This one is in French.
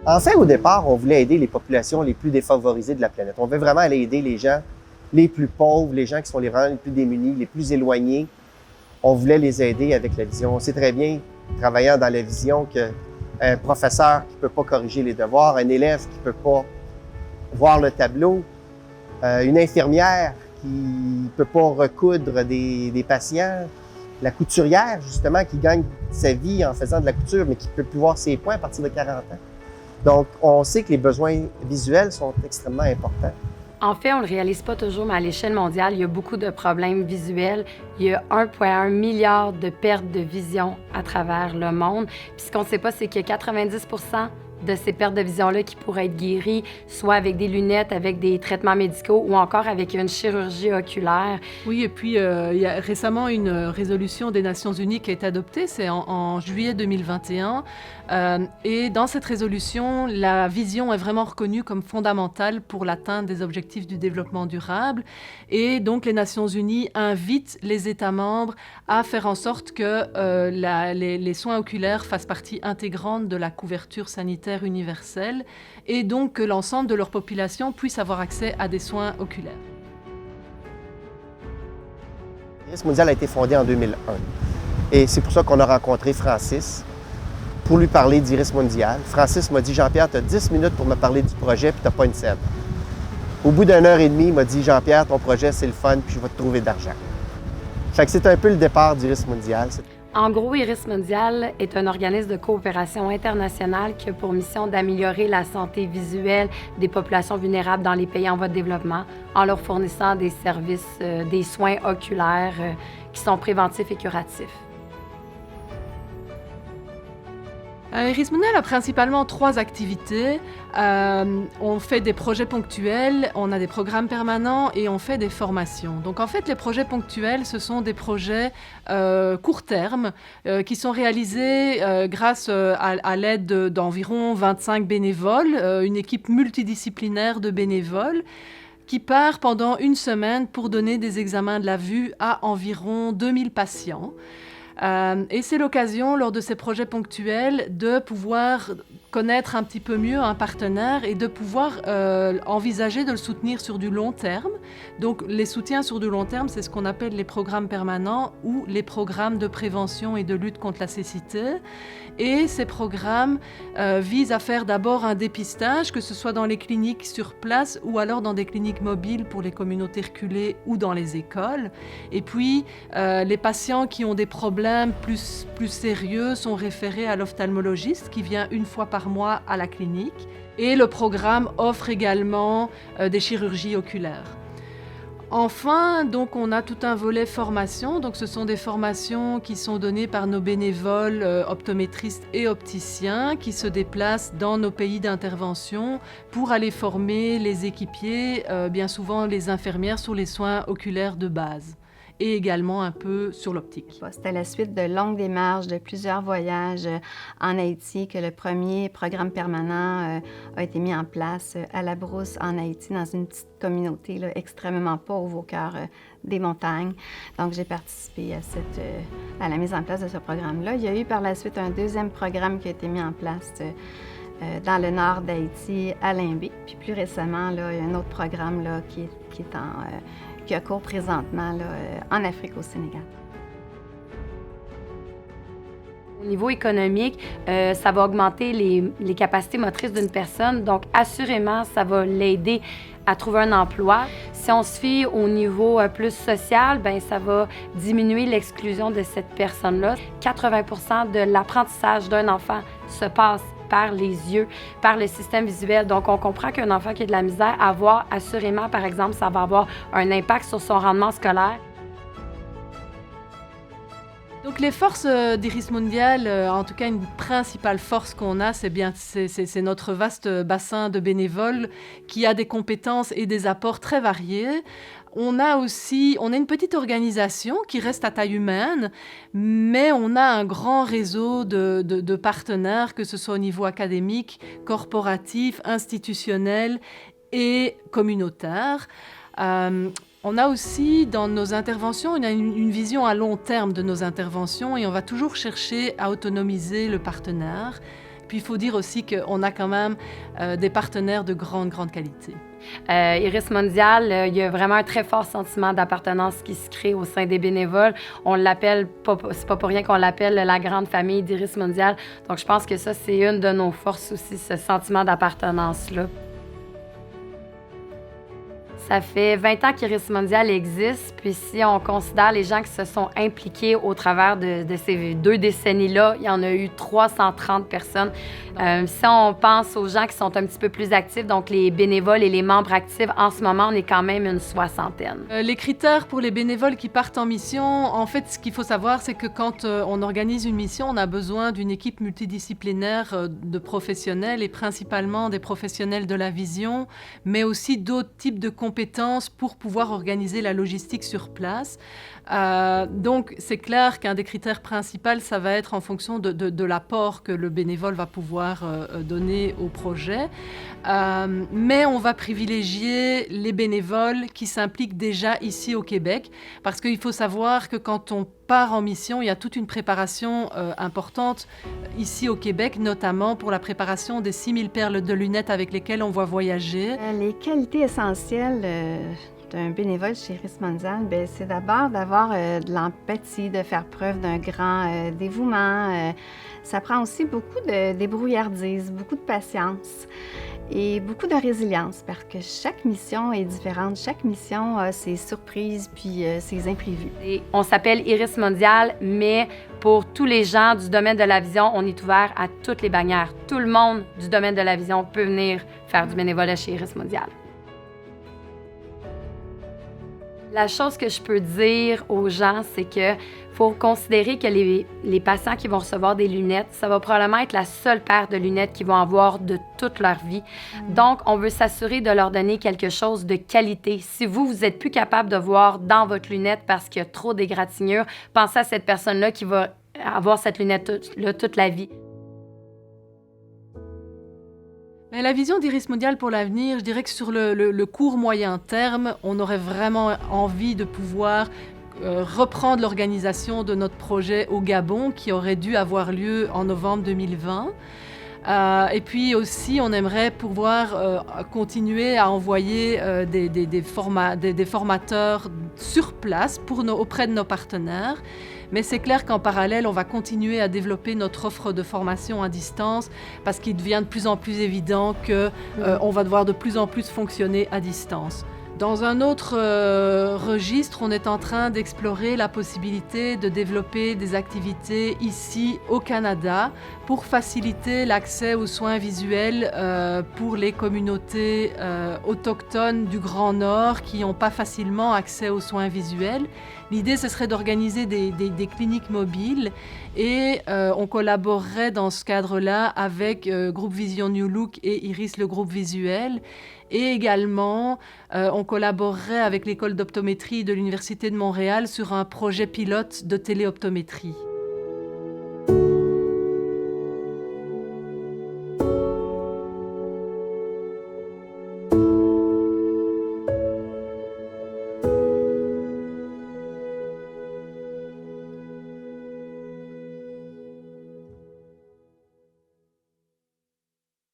En fait, au départ, on voulait aider les populations les plus défavorisées de la planète. On veut vraiment aller aider les gens les plus pauvres, les gens qui sont vraiment les plus démunis, les plus éloignés. On voulait les aider avec la vision. On sait très bien, travaillant dans la vision, qu'un professeur qui ne peut pas corriger les devoirs, un élève qui ne peut pas voir le tableau, une infirmière qui ne peut pas recoudre des patients, la couturière, justement, qui gagne sa vie en faisant de la couture, mais qui ne peut plus voir ses points à partir de 40 ans. Donc, on sait que les besoins visuels sont extrêmement importants. En fait, on ne le réalise pas toujours, mais à l'échelle mondiale, il y a beaucoup de problèmes visuels. Il y a 1,1 milliard de pertes de vision à travers le monde. Puis ce qu'on ne sait pas, c'est que 90 de ces pertes de vision-là qui pourraient être guéries, soit avec des lunettes, avec des traitements médicaux ou encore avec une chirurgie oculaire. Oui, et puis il y a récemment une résolution des Nations Unies qui a été adoptée, c'est en juillet 2021. Et dans cette résolution, la vision est vraiment reconnue comme fondamentale pour l'atteinte des objectifs du développement durable. Et donc les Nations Unies invitent les États membres à faire en sorte que les soins oculaires fassent partie intégrante de la couverture sanitaire universelle et donc que l'ensemble de leur population puisse avoir accès à des soins oculaires. L'Iris mondial a été fondé en 2001 et c'est pour ça qu'on a rencontré Francis pour lui parler d'Iris mondial. Francis m'a dit « Jean-Pierre, tu as 10 minutes pour me parler du projet puis tu n'as pas une scène. » Au bout d'une heure et demie, il m'a dit « Jean-Pierre, ton projet, c'est le fun puis je vais te trouver d'argent. » Fait que c'est un peu le départ d'Iris mondial. En gros, Iris Mondial est un organisme de coopération internationale qui a pour mission d'améliorer la santé visuelle des populations vulnérables dans les pays en voie de développement en leur fournissant des services, des soins oculaires qui sont préventifs et curatifs. Iris mondial a principalement 3 activités. On fait des projets ponctuels, on a des programmes permanents et on fait des formations. Donc en fait, les projets ponctuels, ce sont des projets court terme qui sont réalisés grâce à l'aide d'environ 25 bénévoles, une équipe multidisciplinaire de bénévoles qui part pendant une semaine pour donner des examens de la vue à environ 2000 patients. Et c'est l'occasion, lors de ces projets ponctuels, de pouvoir connaître un petit peu mieux un partenaire et de pouvoir envisager de le soutenir sur du long terme. Donc les soutiens sur du long terme, c'est ce qu'on appelle les programmes permanents ou les programmes de prévention et de lutte contre la cécité. Et ces programmes visent à faire d'abord un dépistage, que ce soit dans les cliniques sur place ou alors dans des cliniques mobiles pour les communautés reculées ou dans les écoles. Et puis, les patients qui ont des problèmes plus sérieux sont référés à l'ophtalmologiste qui vient une fois par mois à la clinique. Et le programme offre également des chirurgies oculaires. Enfin, donc, on a tout un volet formation. Donc, ce sont des formations qui sont données par nos bénévoles optométristes et opticiens qui se déplacent dans nos pays d'intervention pour aller former les équipiers, bien souvent les infirmières, sur les soins oculaires de base et également un peu sur l'optique. C'était la suite de longues démarches, de plusieurs voyages en Haïti que le premier programme permanent a été mis en place à la Brousse en Haïti, dans une petite communauté là, extrêmement pauvre au cœur des montagnes. Donc, j'ai participé à la mise en place de ce programme-là. Il y a eu par la suite un deuxième programme qui a été mis en place dans le nord d'Haïti, à Limbé. Puis plus récemment, là, il y a un autre programme là, qui a cours présentement là, en Afrique, au Sénégal. Au niveau économique, ça va augmenter les capacités motrices d'une personne. Donc, assurément, ça va l'aider à trouver un emploi. Si on se fie au niveau plus social, bien, ça va diminuer l'exclusion de cette personne-là. 80% de l'apprentissage d'un enfant se passe par les yeux, par le système visuel. Donc, on comprend qu'un enfant qui a de la misère à voir, assurément, par exemple, ça va avoir un impact sur son rendement scolaire. Donc les forces d'Iris mondial, en tout cas une principale force qu'on a, c'est notre vaste bassin de bénévoles qui a des compétences et des apports très variés. On a une petite organisation qui reste à taille humaine, mais on a un grand réseau de partenaires, que ce soit au niveau académique, corporatif, institutionnel et communautaire. On a aussi, dans nos interventions, une vision à long terme de nos interventions et on va toujours chercher à autonomiser le partenaire. puis il faut dire aussi qu'on a quand même des partenaires de grande qualité. Iris Mondial, il y a vraiment un très fort sentiment d'appartenance qui se crée au sein des bénévoles. On l'appelle, c'est pas pour rien qu'on l'appelle la grande famille d'Iris Mondial. Donc, je pense que ça, c'est une de nos forces aussi, ce sentiment d'appartenance-là. Ça fait 20 ans qu'Iris Mondial existe, puis si on considère les gens qui se sont impliqués au travers de ces 2 décennies-là, il y en a eu 330 personnes. Si on pense aux gens qui sont un petit peu plus actifs, donc les bénévoles et les membres actifs, en ce moment, on est quand même une 60aine. Les critères pour les bénévoles qui partent en mission, en fait, ce qu'il faut savoir, c'est que quand on organise une mission, on a besoin d'une équipe multidisciplinaire de professionnels et principalement des professionnels de la vision, mais aussi d'autres types de compétences pour pouvoir organiser la logistique sur place. Donc, c'est clair qu'un des critères principaux, ça va être en fonction de l'apport que le bénévole va pouvoir donner au projet. Mais on va privilégier les bénévoles qui s'impliquent déjà ici au Québec, parce qu'il faut savoir que quand on part en mission, il y a toute une préparation importante ici au Québec, notamment pour la préparation des 6000 paires de lunettes avec lesquelles on va voyager. Les qualités essentielles d'un bénévole chez Iris Mondial, c'est d'abord d'avoir de l'empathie, de faire preuve d'un grand dévouement. Ça prend aussi beaucoup de débrouillardise, beaucoup de patience et beaucoup de résilience, parce que chaque mission est différente. Chaque mission a ses surprises puis ses imprévus. Et on s'appelle Iris Mondial, mais pour tous les gens du domaine de la vision, on est ouvert à toutes les bannières. Tout le monde du domaine de la vision peut venir faire du bénévolat chez Iris Mondial. La chose que je peux dire aux gens, c'est que faut considérer que les patients qui vont recevoir des lunettes, ça va probablement être la seule paire de lunettes qu'ils vont avoir de toute leur vie. Donc, on veut s'assurer de leur donner quelque chose de qualité. Si vous n'êtes plus capable de voir dans votre lunette parce qu'il y a trop d'égratignures, pensez à cette personne-là qui va avoir cette lunette-là toute la vie. Mais la vision d'Iris Mondial pour l'avenir, je dirais que sur le court moyen terme, on aurait vraiment envie de pouvoir reprendre l'organisation de notre projet au Gabon, qui aurait dû avoir lieu en novembre 2020. Et puis aussi, on aimerait pouvoir continuer à envoyer des formateurs sur place auprès de nos partenaires. Mais c'est clair qu'en parallèle, on va continuer à développer notre offre de formation à distance, parce qu'il devient de plus en plus évident qu'on va devoir de plus en plus fonctionner à distance. Dans un autre registre, on est en train d'explorer la possibilité de développer des activités ici au Canada pour faciliter l'accès aux soins visuels pour les communautés autochtones du Grand Nord qui n'ont pas facilement accès aux soins visuels. L'idée, ce serait d'organiser des cliniques mobiles et on collaborerait dans ce cadre-là avec Groupe Vision New Look et Iris, le groupe visuel. Et également, on collaborerait avec l'école d'optométrie de l'Université de Montréal sur un projet pilote de téléoptométrie.